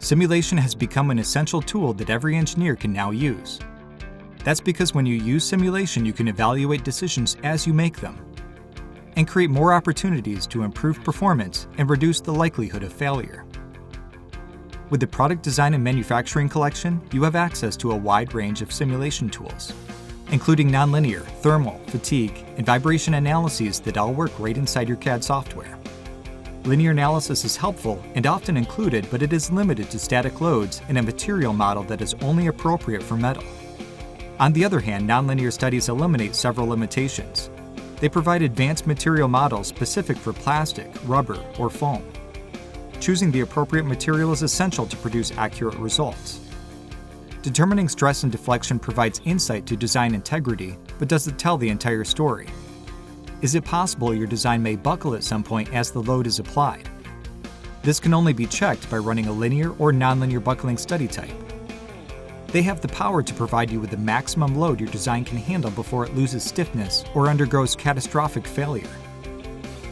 simulation has become an essential tool that every engineer can now use. That's because when you use simulation, you can evaluate decisions as you make them and create more opportunities to improve performance and reduce the likelihood of failure. With the Product Design and Manufacturing collection, you have access to a wide range of simulation tools, including nonlinear, thermal, fatigue, and vibration analyses that all work right inside your CAD software. Linear analysis is helpful and often included, but it is limited to static loads and a material model that is only appropriate for metal. On the other hand, nonlinear studies eliminate several limitations. They provide advanced material models specific for plastic, rubber, or foam. Choosing the appropriate material is essential to produce accurate results. Determining stress and deflection provides insight to design integrity, but does it tell the entire story? Is it possible your design may buckle at some point as the load is applied? This can only be checked by running a linear or nonlinear buckling study type. They have the power to provide you with the maximum load your design can handle before it loses stiffness or undergoes catastrophic failure.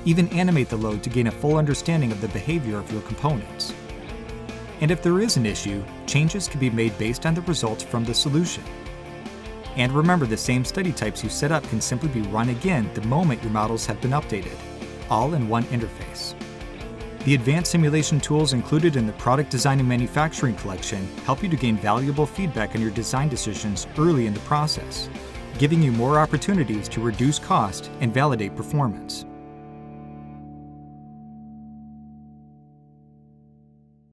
Even animate the load to gain a full understanding of the behavior of your components. And if there is an issue, changes can be made based on the results from the solution. And remember, the same study types you set up can simply be run again the moment your models have been updated, all in one interface. The advanced simulation tools included in the Product Design and Manufacturing collection help you to gain valuable feedback on your design decisions early in the process, giving you more opportunities to reduce cost and validate performance.